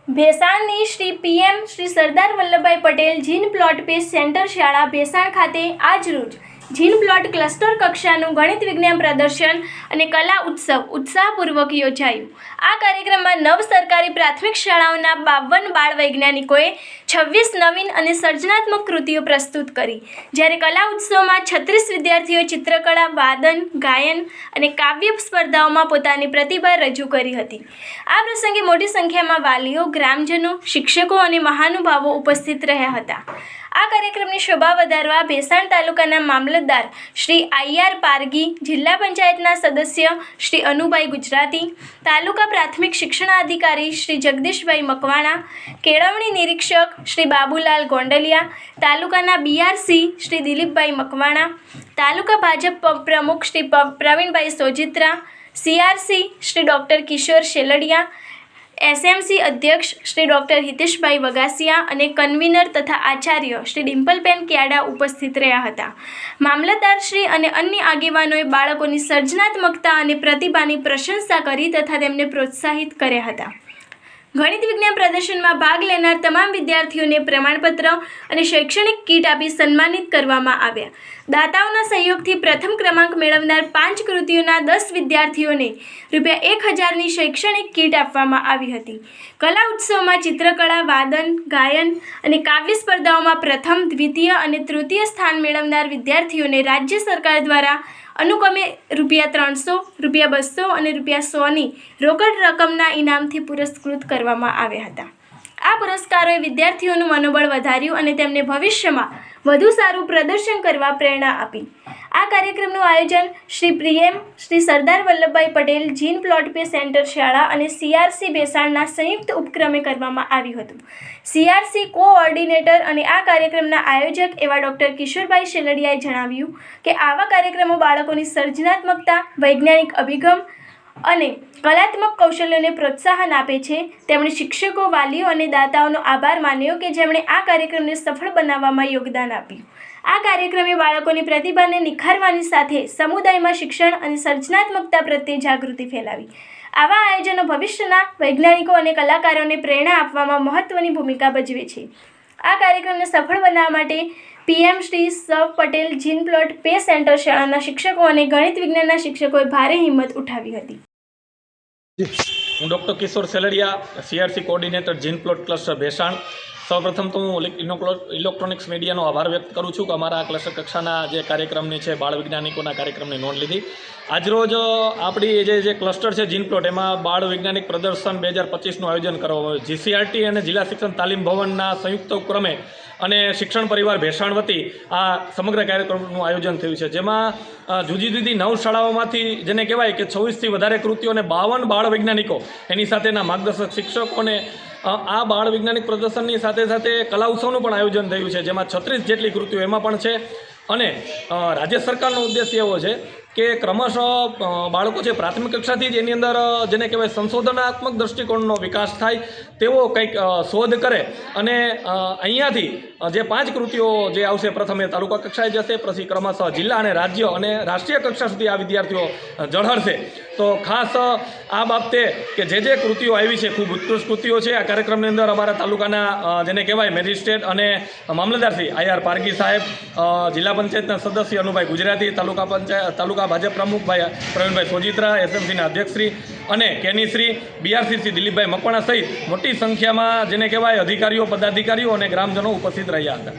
ભેસાણની Shri PM Shri Sardar Vallabhbhai Patel જીન plot paste centre શાળા ભેસાણ ખાતે આજરોજ જીન પ્લોટ ક્લસ્ટર કક્ષાનું ગણિત વિજ્ઞાન પ્રદર્શન અને કલા ઉત્સવ ઉત્સાહપૂર્વક યોજાયું। આ કાર્યક્રમમાં નવ સરકારી પ્રાથમિક શાળાઓના 52 બાળ વૈજ્ઞાનિકોએ 26 નવીન અને સર્જનાત્મક કૃતિઓ પ્રસ્તુત કરી, જ્યારે કલા ઉત્સવમાં 36 વિદ્યાર્થીઓએ ચિત્રકળા, વાદન, ગાયન અને કાવ્ય સ્પર્ધાઓમાં પોતાની પ્રતિભા રજૂ કરી હતી। આ પ્રસંગે મોટી સંખ્યામાં વાલીઓ, ગ્રામજનો, શિક્ષકો અને મહાનુભાવો ઉપસ્થિત રહ્યા હતા। આ કાર્યક્રમની શોભા વધારવા ભેસાણ તાલુકાના મામલતદાર શ્રી આઈઆર પારગી, જિલ્લા પંચાયતના સદસ્ય શ્રી અનુભાઈ ગુજરાતી, તાલુકા પ્રાથમિક શિક્ષણાધિકારી શ્રી જગદીશભાઈ મકવાણા, કેળવણી નિરીક્ષક શ્રી બાબુલાલ ગોંડલિયા, તાલુકાના બીઆરસી શ્રી દિલીપભાઈ મકવાણા, તાલુકા ભાજપ પ્રમુખ શ્રી પ્રવીણભાઈ સોજિત્રા, સીઆરસી શ્રી ડૉક્ટર કિશોર શેલડિયા, એસએમસી અધ્યક્ષ શ્રી ડૉક્ટર હિતેશભાઈ વગાસિયા અને કન્વીનર તથા આચાર્ય શ્રી ડિમ્પલબેન ક્યાડા ઉપસ્થિત રહ્યા હતા। મામલતદારશ્રી અને અન્ય આગેવાનોએ બાળકોની સર્જનાત્મકતા અને પ્રતિભાની પ્રશંસા કરી તથા તેમને પ્રોત્સાહિત કર્યા હતા। ગણિત વિજ્ઞાન પ્રદર્શનમાં ભાગ લેનાર તમામ વિદ્યાર્થીઓને પ્રમાણપત્ર અને શૈક્ષણિક કીટ આપી સન્માનિત કરવામાં આવ્યા। દાતાઓના સહયોગથી પ્રથમ ક્રમાંક મેળવનાર 5 કૃતિઓના 10 વિદ્યાર્થીઓને ₹1000ની શૈક્ષણિક કીટ આપવામાં આવી હતી। કલા ઉત્સવમાં ચિત્રકળા, વાદન, ગાયન અને કાવ્ય સ્પર્ધાઓમાં પ્રથમ, દ્વિતીય અને તૃતીય સ્થાન મેળવનાર વિદ્યાર્થીઓને રાજ્ય સરકાર દ્વારા અનુક્રમે ₹300, ₹200 અને ₹100ની રોકડ રકમના ઇનામથી પુરસ્કૃત કરવામાં આવ્યા હતા। આ પુરસ્કારોએ વિદ્યાર્થીઓનું મનોબળ વધાર્યું અને તેમને ભવિષ્યમાં વધુ સારું પ્રદર્શન કરવા પ્રેરણા આપી। આ કાર્યક્રમનું આયોજન શ્રી પીએમ શ્રી સરદાર વલ્લભભાઈ પટેલ જીન પ્લોટ પે સેન્ટર શાળા અને સીઆરસી ભેસાણના સંયુક્ત ઉપક્રમે કરવામાં આવ્યું હતું। સીઆરસી કોઓર્ડિનેટર અને આ કાર્યક્રમના આયોજક એવા ડૉક્ટર કિશોરભાઈ શેલડિયાએ જણાવ્યું કે આવા કાર્યક્રમો બાળકોની સર્જનાત્મકતા, વૈજ્ઞાનિક અભિગમ અને કલાત્મક કૌશલ્યોને પ્રોત્સાહન આપે છે। તેમણે શિક્ષકો, વાલીઓ અને દાતાઓનો આભાર માન્યો કે જેમણે આ કાર્યક્રમને સફળ બનાવવામાં યોગદાન આપ્યું। આ કાર્યક્રમે બાળકોની પ્રતિભાને નિખારવાની સાથે સમુદાયમાં શિક્ષણ અને સર્જનાત્મકતા પ્રત્યે જાગૃતિ ફેલાવી। આવા આયોજનો ભવિષ્યના વૈજ્ઞાનિકો અને કલાકારોને પ્રેરણા આપવામાં મહત્વની ભૂમિકા ભજવે છે। આ કાર્યક્રમને સફળ બનાવવા માટે પીએમ શ્રી સવ પટેલ જીન પ્લોટ પે સેન્ટર શાળાના શિક્ષકો અને ગણિત વિજ્ઞાનના શિક્ષકોએ ભારે હિંમત ઉઠાવી હતી। હું ડૉક્ટર કિશોર શેલડિયા, સીઆરસી કોઓર્ડિનેટર જીન પ્લોટ ક્લસ્ટર ભેસાણ। સૌપ્રથમ તો હું ઇલેક્ટ્રોનિક્સ મીડિયાનો આભાર વ્યક્ત કરું છું કે અમારા ક્લસ્ટર કક્ષાના જે કાર્યક્રમની છે બાળ વૈજ્ઞાનિકોના કાર્યક્રમની નોંધ લીધી। આજરોજ આપણી જે ક્લસ્ટર છે જીન પ્લોટ, એમાં બાળ વૈજ્ઞાનિક પ્રદર્શન 2025નું આયોજન કરવામાં આવ્યું। જીસીઆરટી અને જિલ્લા શિક્ષણ તાલીમ ભવનના સંયુક્ત ઉપક્રમે અને શિક્ષણ પરિવાર ભેસાણ વતી આ સમગ્ર કાર્યક્રમનું આયોજન થયું છે, જેમાં જુદી જુદી 9 શાળાઓમાંથી જેને કહેવાય કે 26થી વધારે કૃતિઓ અને 52 બાળ વૈજ્ઞાનિકો એની સાથેના માર્ગદર્શક શિક્ષકોને આ બાળ વૈજ્ઞાનિક પ્રદર્શનની સાથે સાથે કલા ઉત્સવનું પણ આયોજન થયું છે, જેમાં 36 જેટલી કૃતિઓ એમાં પણ છે। અને રાજ્ય સરકારનો ઉદ્દેશ્ય એવો છે કે ક્રમશઃ બાળકો છે પ્રાથમિક કક્ષાથી જ એની અંદર જેને કહેવાય સંશોધનાત્મક દૃષ્ટિકોણનો વિકાસ થાય તેવો કંઈક શોધ કરે અને અહીંયાથી જે 5 કૃતિઓ જે આવશે, પ્રથમ એ તાલુકા કક્ષાએ જશે, પછી ક્રમશઃ જિલ્લા અને રાજ્ય અને રાષ્ટ્રીય કક્ષા સુધી આ વિદ્યાર્થીઓ ઝળહળશે। તો ખાસ આ બાબતે કે જે કૃતિઓ આવી છે ખૂબ ઉત્કૃષ્ટ કૃતિઓ છે, આ કાર્યક્રમની અંદર અમારા તાલુકાના જેને કહેવાય મેજિસ્ટ્રેટ અને મામલતદાર શ્રી આઈઆર પારગી સાહેબ, જિલ્લા પંચાયતના સદસ્ય અનુભાઈ ગુજરાતી, તાલુકા ભાજપ પ્રમુખ ભાઈ પ્રવીણભાઈ સોજિત્રા, એસએમસીના અધ્યક્ષશ્રી અને કેનીશ્રી, બીઆરસીસી દિલીપભાઈ મકવાણા સહિત મોટી સંખ્યામાં જેને કહેવાય અધિકારીઓ, પદાધિકારીઓ અને ગ્રામજનો ઉપસ્થિત રહ્યા હતા।